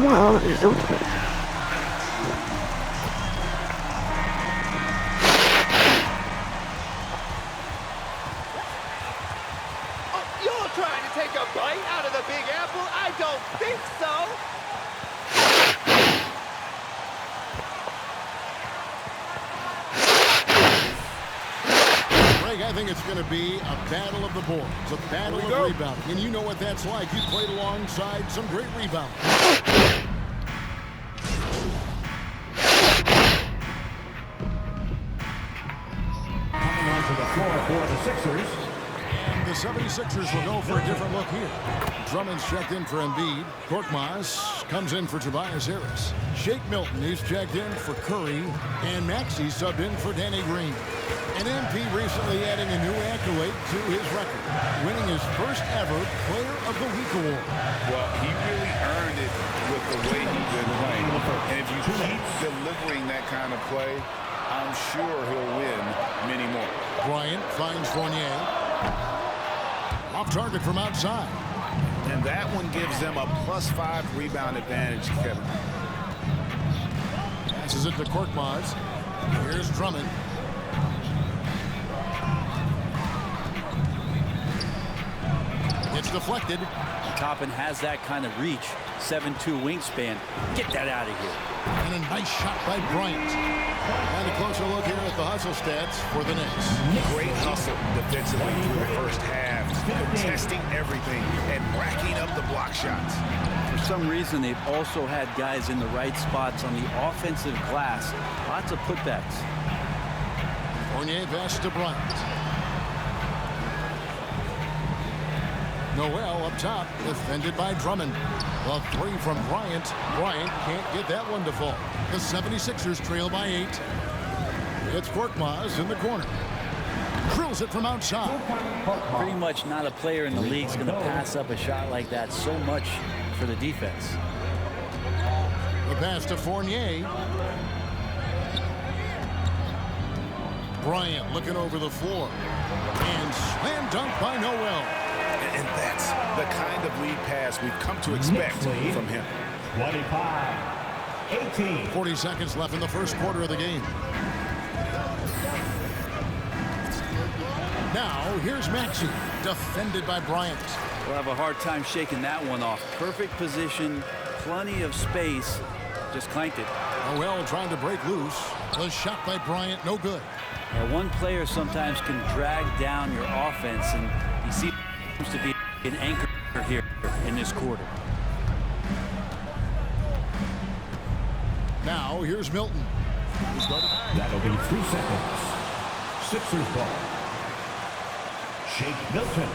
on his ultimate. You're trying to take a bite out of the Big Apple? I don't think so. Greg, I think it's going to be a battle of the boards, a battle of rebounding. And you know what that's like. You played alongside some great rebounders. Coming onto the floor for the Sixers. And the 76ers will go for a different look here. Drummond's checked in for Embiid. Korkmaz comes in for Tobias Harris. Shake Milton is checked in for Curry. And Maxey subbed in for Danny Green. And MP recently adding a new accolade to his record, winning his first ever Player of the Week award. Well, he really earned it with the way he's been playing. And if you keep delivering that kind of play, I'm sure he'll win many more. Bryant finds Fournier. Off target from outside. And that one gives them a +5 rebound advantage, Kevin. Passes it to Korkmaz. Here's Drummond. It's deflected. Toppin has that kind of reach. 7'2" wingspan. Get that out of here. And a nice shot by Bryant. And a closer look here at the hustle stats for the Knicks. Great hustle defensively through the first half, contesting everything and racking up the block shots. For some reason, they've also had guys in the right spots on the offensive glass. Lots of putbacks. Fournier passes to Bryant. Noel up top, defended by Drummond. A three from Bryant. Bryant can't get that one to fall. The 76ers trail by 8. It's Korkmaz in the corner. Drills it from outside. Pretty much not a player in the league is going to pass up a shot like that so much for the defense. The pass to Fournier. Bryant looking over the floor. And slam dunk by Noel. And that's the kind of lead pass we've come to expect from him. 25-18. 40 seconds left in the first quarter of the game. Now, here's Maxey, defended by Bryant. We'll have a hard time shaking that one off. Perfect position, plenty of space. Just clanked it. Noel trying to break loose. The shot by Bryant, no good. One player sometimes can drag down your offense, and he seems to be an anchor here in this quarter. Now, here's Milton. That'll be 3 seconds. Sixers ball. Shake Milton.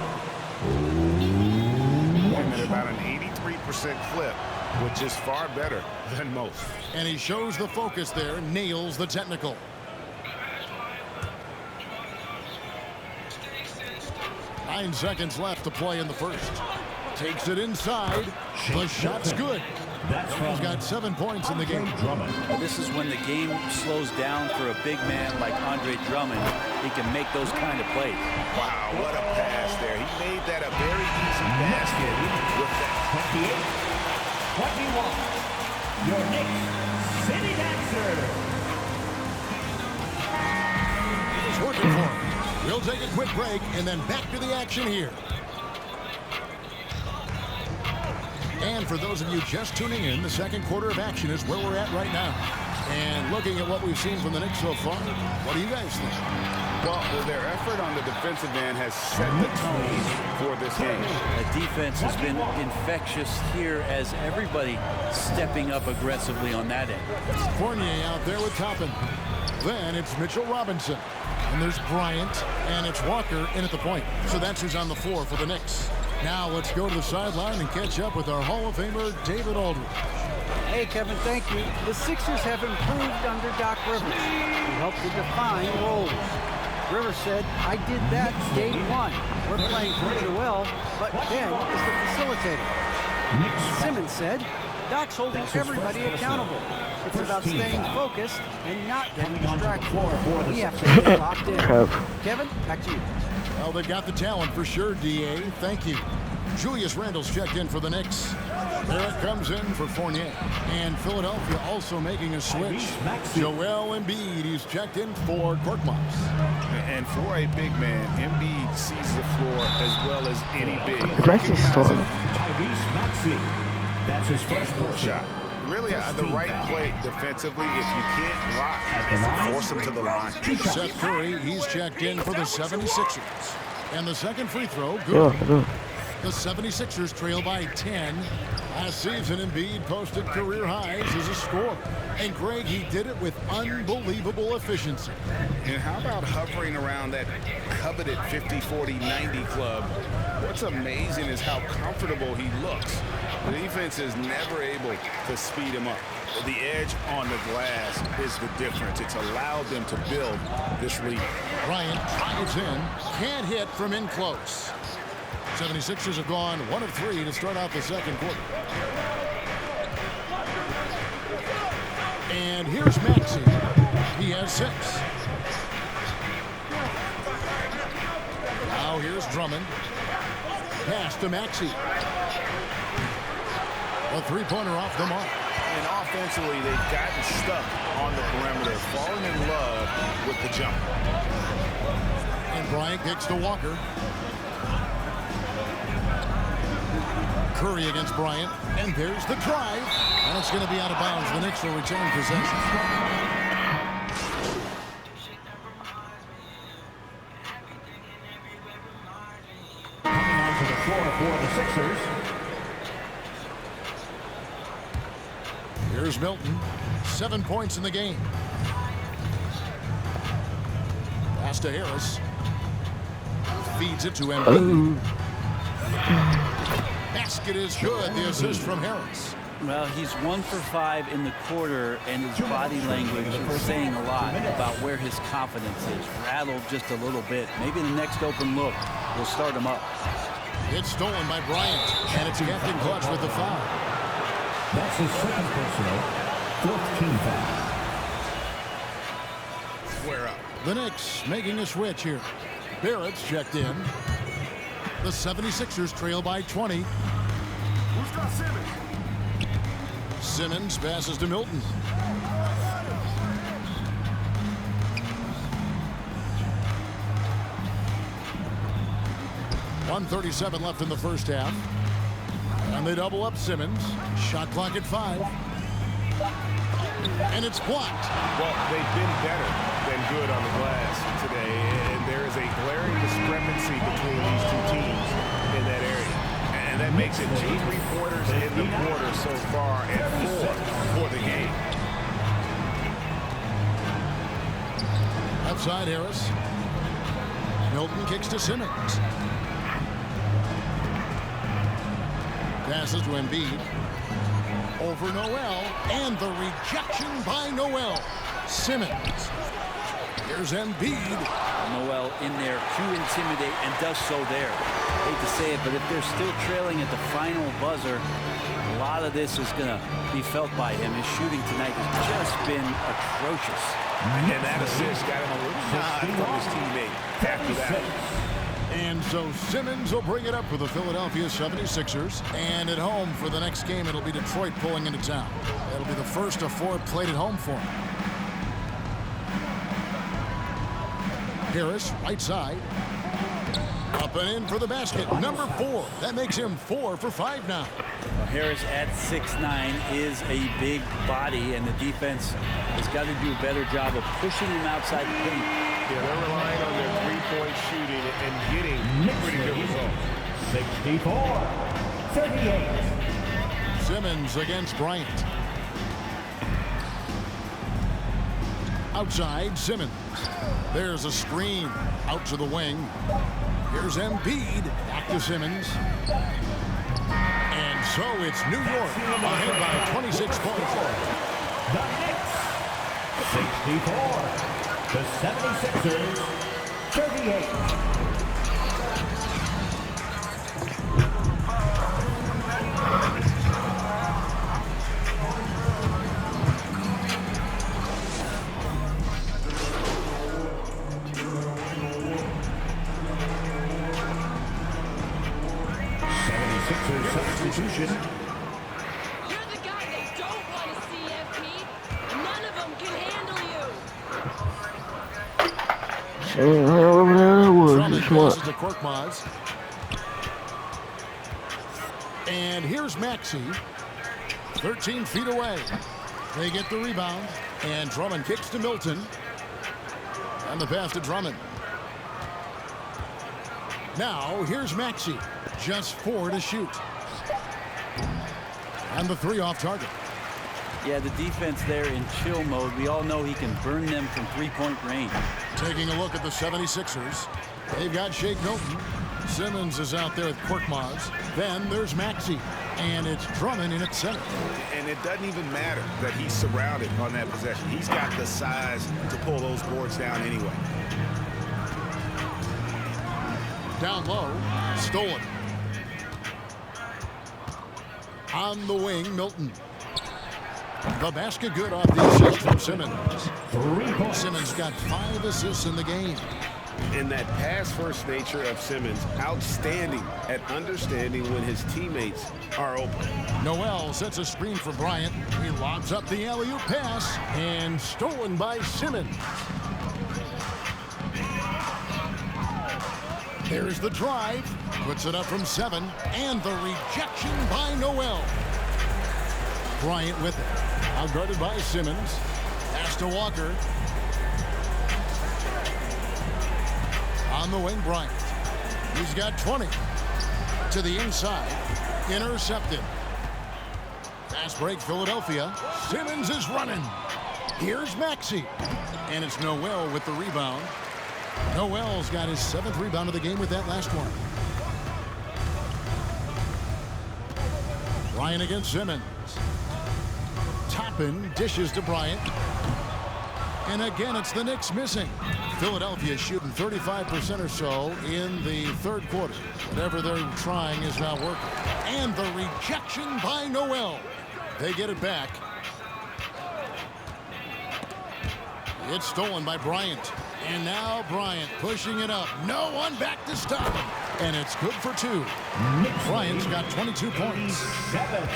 And at about an 83% clip, which is far better than most. And he shows the focus there, nails the technical. Nine seconds left to play in the first. Takes it inside. The shot's good. He's got 7 points in the game. This is when the game slows down for a big man like Andre Drummond. He can make those kind of plays. Wow, what a pass there. He made that a very easy basket with that. 28-21. Your Knicks City Dancer. He's working for him. We'll take a quick break and then back to the action here. And for those of you just tuning in, the second quarter of action is where we're at right now. And looking at what we've seen from the Knicks so far, what do you guys think? Well, their effort on the defensive end has set the tone for this game. The defense has been infectious here as everybody stepping up aggressively on that end. Fournier out there with Toppin. Then it's Mitchell Robinson. And there's Bryant, and it's Walker in at the point. So that's who's on the floor for the Knicks. Now let's go to the sideline and catch up with our Hall of Famer, David Aldridge. Hey, Kevin, thank you. The Sixers have improved under Doc Rivers. He helped to define roles. Rivers said, I did that day one. We're playing for Joel, but Ben is the facilitator. Simmons said, Doc's holding everybody accountable. It's about staying focused and not getting distracted. We have to get locked in. Kevin, back to you. Well, they've got the talent for sure, D.A. Thank you. Julius Randle's checked in for the Knicks. Barrett comes in for Fournier. And Philadelphia also making a switch. Joel Embiid, he's checked in for Korkmaz. And for a big man, Embiid sees the floor as well as any big. Tyrese Maxey. That's his first Shot. Really, the right play defensively. If you can't block, force him to the line. Seth Curry, he's checked in for the 76ers. And the second free throw, good. The 76ers trail by 10. Last season, Embiid posted career highs as a scorer. And Greg, he did it with unbelievable efficiency. And how about hovering around that coveted 50, 40, 90 club? What's amazing is how comfortable he looks. The defense is never able to speed him up. The edge on the glass is the difference. It's allowed them to build this lead. Bryant drives in, can't hit from in close. 76ers have gone 1 of 3 to start out the second quarter. And here's Maxey. He has 6. Now here's Drummond. Pass to Maxey. A three-pointer off the mark. And offensively, they've gotten stuck on the perimeter, falling in love with the jump. And Bryant kicks to Walker. Curry against Bryant, and there's the drive, and it's going to be out of bounds. The Knicks will return possession. Coming onto the floor for the Sixers. Here's Milton, 7 points in the game. Pass to Harris. Feeds it to Embiid. Basket is good. The assist from Harris. Well, he's 1 for 5 in the quarter, and his body language is saying a lot about where his confidence is. Rattled just a little bit. Maybe the next open look will start him up. It's stolen by Bryant, and it's Captain Clutch with the foul. That's his second personal, 4th team foul. Square up. The Knicks making a switch here. Barrett's checked in. The 76ers trail by 20. Who's got Simmons? Simmons passes to Milton. .137 left in the first half. And they double up Simmons. Shot clock at 5. And it's blocked. Well, they've been better than good on the glass today, and there is a glaring discrepancy between these two teams in that area. And that makes it 2 3-pointers in the quarter so far and 4 for the game. Outside Harris. Milton kicks to Simmons. Passes to Embiid. Over Noel, and the rejection by Noel. Simmons. Here's Embiid. Noel in there to intimidate, and does so there. Hate to say it, but if they're still trailing at the final buzzer, a lot of this is going to be felt by him. His shooting tonight has just been atrocious. And that assist got him a little nod from his teammate after that. And so Simmons will bring it up for the Philadelphia 76ers. And at home for the next game, it'll be Detroit pulling into town. It'll be the first of 4 played at home for him. Harris, right side. Up and in for the basket. Number 4. That makes him 4 for 5 now. Harris at 6'9" is a big body, and the defense has got to do a better job of pushing him outside the paint. Yeah, they're relying on their three-point shooting and getting pretty good results. 64-38. Simmons against Bryant. Outside, Simmons. There's a screen. Out to the wing. Here's Embiid. Back to Simmons. And so it's New York ahead by 26 points. The Knicks, 64. The 76ers, 38. Sixers substitution. You're the guy they don't want to see, FP. None of them can handle you. Drummond passes to Korkmaz. And here's Maxey. 13 feet away. They get the rebound. And Drummond kicks to Milton. And the pass to Drummond. Now, here's Maxey. Just 4 to shoot. And the 3 off target. Yeah, the defense there in chill mode. We all know he can burn them from three-point range. Taking a look at the 76ers. They've got Shake Milton. Simmons is out there with Korkmaz. Then there's Maxey. And it's Drummond in at center. And it doesn't even matter that he's surrounded on that possession. He's got the size to pull those boards down anyway. Down low. Stolen. On the wing, Milton. The basket good off the assist from Simmons. 3 points. Simmons got 5 assists in the game. In that pass-first nature of Simmons, outstanding at understanding when his teammates are open. Noel sets a screen for Bryant. He lobs up the alley-oop pass and stolen by Simmons. There's the drive. Puts it up from 7. And the rejection by Noel. Bryant with it. Outguarded by Simmons. Pass to Walker. On the wing, Bryant. He's got 20. To the inside. Intercepted. Fast break, Philadelphia. Simmons is running. Here's Maxey. And it's Noel with the rebound. Noel's got his 7th rebound of the game with that last one. Bryant against Simmons. Toppin dishes to Bryant. And again, it's the Knicks missing. Philadelphia shooting 35% or so in the 3rd quarter. Whatever they're trying is not working. And the rejection by Noel. They get it back. It's stolen by Bryant. And now Bryant pushing it up. No one back to stop him. And it's good for 2. Bryant's got 22 points.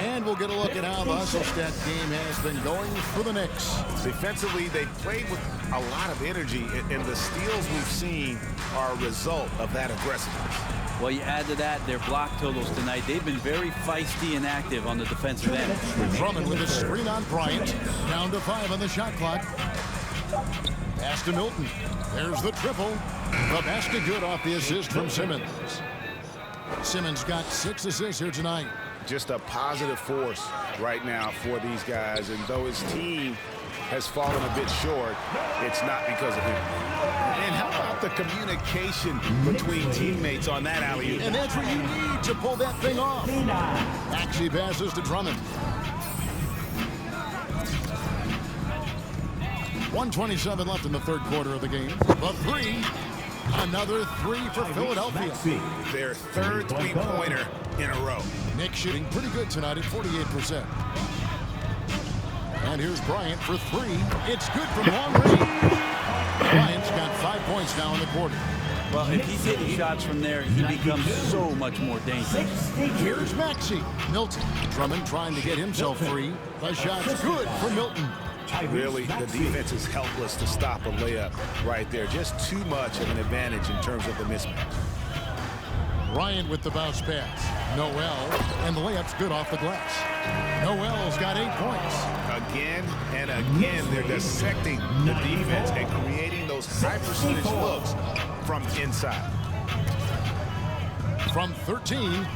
And we'll get a look at how the Hustle-Stat game has been going for the Knicks. Defensively, they played with a lot of energy, and the steals we've seen are a result of that aggressiveness. Well, you add to that their block totals tonight. They've been very feisty and active on the defensive end. Drummond with a screen on Bryant. Down to 5 on the shot clock. Pass to Milton. There's the triple. The basket good off the assist from Simmons. Simmons got 6 assists here tonight. Just a positive force right now for these guys. And though his team has fallen a bit short, it's not because of him. And how about the communication between teammates on that alley-oop? And that's what you need to pull that thing off. Maxey passes to Drummond. 1:27 left in the 3rd quarter of the game. The 3. Another 3 for Philadelphia. Their 3rd three-pointer in a row. Knicks shooting pretty good tonight at 48%. And here's Bryant for 3. It's good from long range. Bryant's got 5 points now in the quarter. Well, if he's hitting shots from there, he becomes so much more dangerous. Here's Maxey. Milton. Drummond trying to get himself free. The shot's good for Milton. Really, the defense is helpless to stop a layup right there. Just too much of an advantage in terms of the mismatch. Bryant with the bounce pass. Noel, and the layup's good off the glass. Noel's got 8 points. Again and again, they're dissecting the defense and creating those high percentage looks from inside. From 13,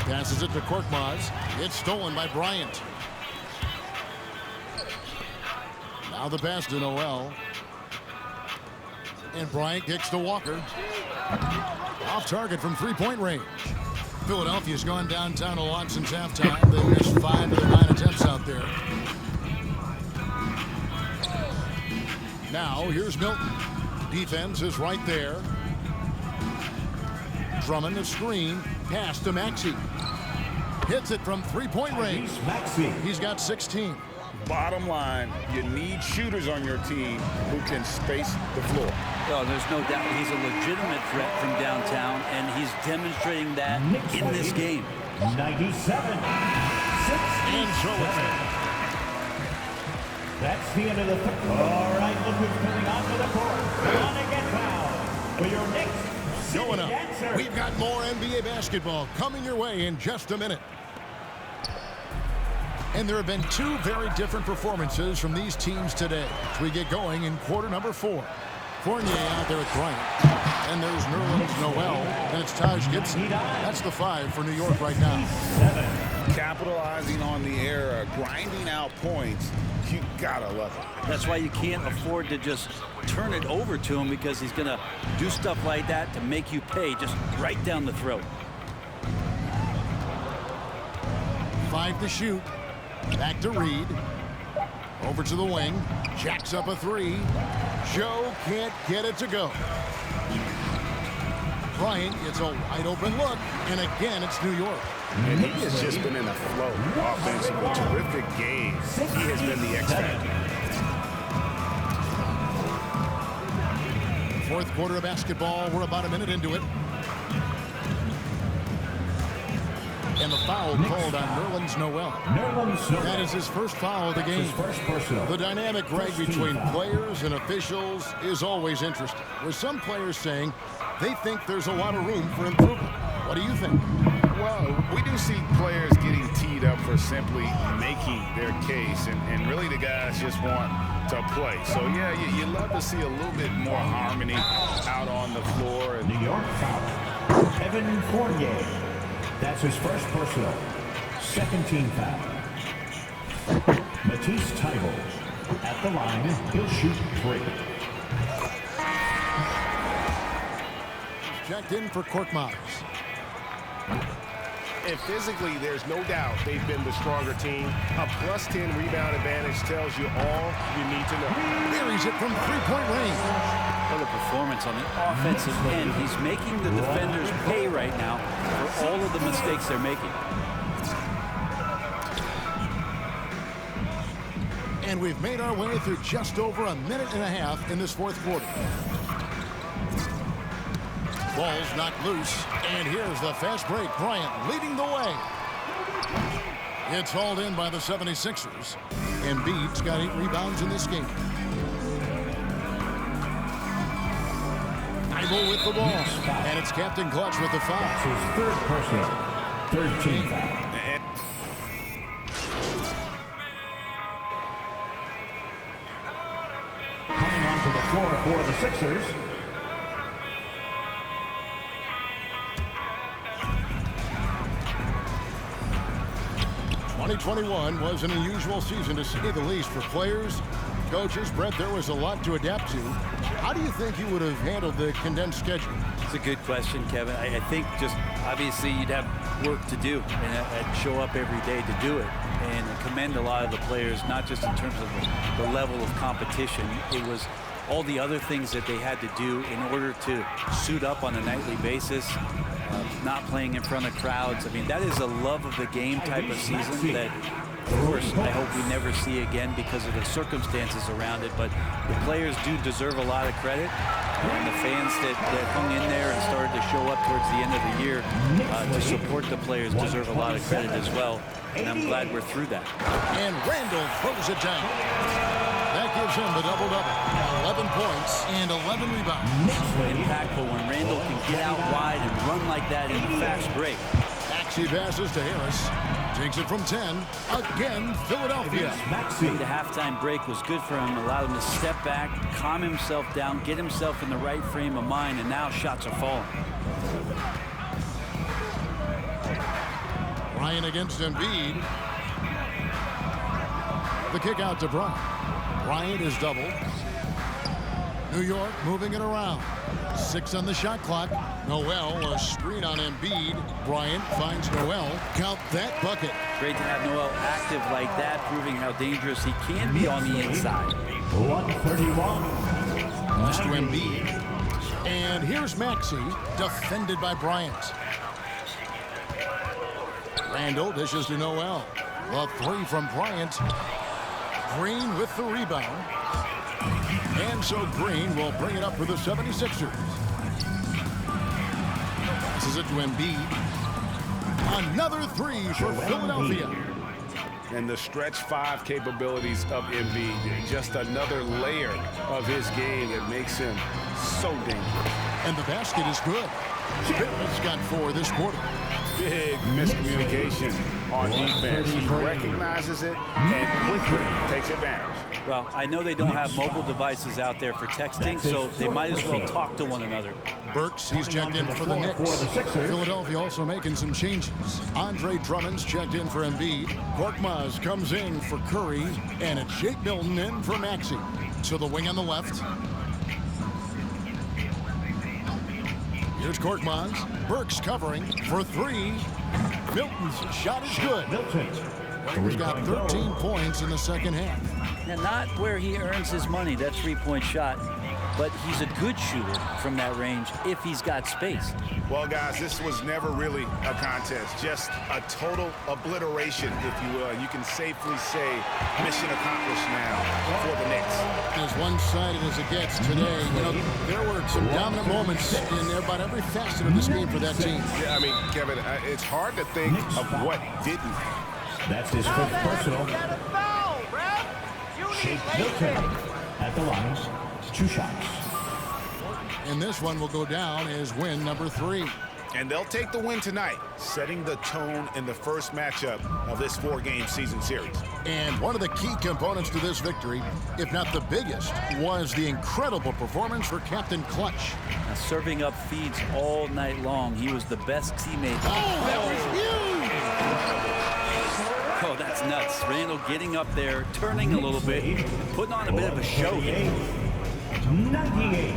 passes it to Korkmaz. It's stolen by Bryant. Now the pass to Noel. And Bryant kicks to Walker. Off target from 3-point range. Philadelphia's gone downtown a lot since halftime. They missed 5 of their 9 attempts out there. Now here's Milton. Defense is right there. Drummond the screen. Pass to Maxey. Hits it from 3-point range. He's got 16. Bottom line, you need shooters on your team who can space the floor. Oh, there's no doubt he's a legitimate threat from downtown, and he's demonstrating that in this game. 97. 6 And so it's in. That's the end of the third. All right, look who's coming onto the court. On to get fouled for your next Going up. answer. We've got more NBA basketball coming your way in just a minute. And there have been two very different performances from these teams today as we get going in quarter number 4. Fournier out there with Bryant. And there's Nerlens Noel. And it's Taj Gibson. That's the 5 for New York right now. 7. Capitalizing on the era, grinding out points. You gotta love it. That's why you can't afford to just turn it over to him, because he's going to do stuff like that to make you pay just right down the throat. 5 to shoot. Back to Reed. Over to the wing. Jacks up a 3. Joe can't get it to go. Bryant gets a wide open look. And again, it's New York. And he has just been in a flow offensively. Terrific game. He has been the X factor. Fourth quarter of basketball. We're about a minute into it. And the foul called on Nerlens Noel. That is his first foul of the game. The dynamic right between players and officials is always interesting, with some players saying they think there's a lot of room for improvement. What do you think? Well, we do see players getting teed up for simply making their case, and really the guys just want to play. So, yeah, you love to see a little bit more harmony out on the floor. New York foul. Evan Fournier. That's his first personal. Second team foul. Matisse Thybulle at the line. He'll shoot 3. Checked in for Korkmaz. And physically, there's no doubt they've been the stronger team. A +10 rebound advantage tells you all you need to know. Buries it from three-point range. What a performance on the offensive end. He's making the defenders pay right now for all of the mistakes they're making. And we've made our way through just over a minute and a half in this fourth quarter. Ball's knocked loose, and here's the fast break. Bryant leading the way. It's hauled in by the 76ers. Embiid's got 8 rebounds in this game. Thybulle with the ball, and it's Captain Clutch with the foul. His third personal. Third team foul. Coming onto the floor for the Sixers. 2021 was an unusual season, to say the least, for players, coaches. Brett, there was a lot to adapt to. How do you think you would have handled the condensed schedule? It's a good question, Kevin. I think just obviously you'd have work to do and show up every day to do it. And I commend a lot of the players, not just in terms of the level of competition. It was all the other things that they had to do in order to suit up on a nightly basis. Not playing in front of crowds. I mean, that is a love of the game type of season that, of course, I hope we never see again because of the circumstances around it. But the players do deserve a lot of credit. And the fans that hung in there and started to show up towards the end of the year to support the players deserve a lot of credit as well. And I'm glad we're through that. And Randall throws it down. That gives him the double-double. 11 points and 11 rebounds. Impactful when Randall can get out wide and run like that in a fast break. Maxey passes to Harris. Takes it from 10. Again, Philadelphia. The halftime break was good for him. Allowed him to step back, calm himself down, get himself in the right frame of mind, and now shots are falling. Bryant against Embiid. The kick out to Bryant. Bryant is doubled. New York moving it around. 6 on the shot clock. Noel, a screen on Embiid. Bryant finds Noel. Count that bucket. Great to have Noel active like that, proving how dangerous he can be on the inside. 131. Pass to Embiid. And here's Maxey, defended by Bryant. Randall dishes to Noel. The 3 from Bryant. Green with the rebound. And so Green will bring it up for the 76ers. Passes it to Embiid. Another three for Philadelphia. And the stretch 5 capabilities of Embiid, just another layer of his game that makes him so dangerous. And the basket is good. Barrett's got 4 this quarter. Big miscommunication on defense. He recognizes it and quickly takes advantage. Well, I know they don't have mobile devices out there for texting, so they might as well talk to one another. Burks, he's checked in for the Knicks. Philadelphia also making some changes. Andre Drummond's checked in for Embiid. Korkmaz comes in for Curry. And it's Shake Milton in for Maxey. To the wing on the left. Here's Korkmaz. Burks covering for 3. Milton's shot is good. He's got 13 points in the second half. Now, not where he earns his money, that three-point shot, but he's a good shooter from that range if he's got space. Well, guys, this was never really a contest, just a total obliteration, if you will. You can safely say mission accomplished now for the Knicks. As one-sided as it gets today, you know, there were some dominant moments in about every facet of this game for that team. Yeah, I mean, Kevin, it's hard to think of what didn't. That's his 5th personal. Shake Milton at the line. 2 shots. And this one will go down as win number 3. And they'll take the win tonight, setting the tone in the first matchup of this 4-game season series. And one of the key components to this victory, if not the biggest, was the incredible performance for Captain Clutch. Now, serving up feeds all night long. He was the best teammate. Oh, that was huge! Oh, that's nuts. Randall getting up there, turning a little bit, putting on a bit of a show here. 98.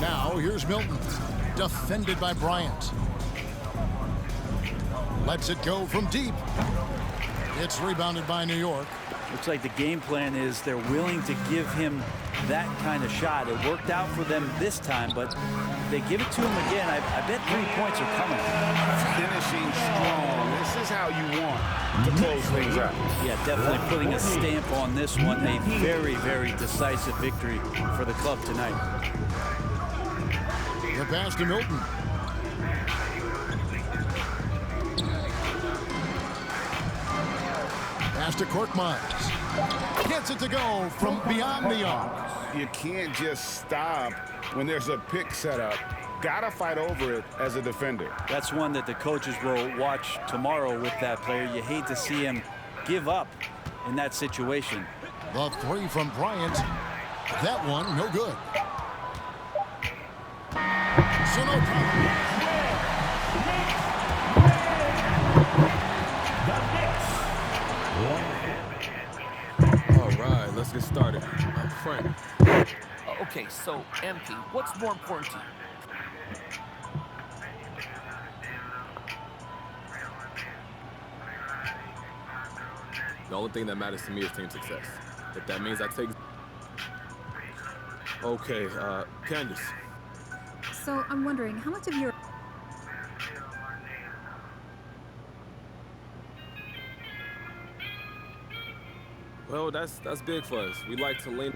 Now, here's Milton, defended by Bryant. Lets it go from deep. It's rebounded by New York. Looks like the game plan is they're willing to give him that kind of shot. It worked out for them this time, but if they give it to him again, I bet 3 points are coming. Finishing strong. This is how you want to close things out. Yeah, definitely putting a stamp on this one. A very, very decisive victory for the club tonight. The pass to Milton. Pass to Korkmaz. Gets it to go from beyond the arc. You can't just stop when there's a pick set up. Gotta fight over it as a defender. That's one that the coaches will watch tomorrow with that player. You hate to see him give up in that situation. The 3 from Bryant. That one, no good. So no problem. All right, let's get started. Frank. Okay, so MP, what's more important to you? The only thing that matters to me is team success. If that means I take... Okay, Candace. So I'm wondering, how much of your... Well, that's big for us. We like to lean...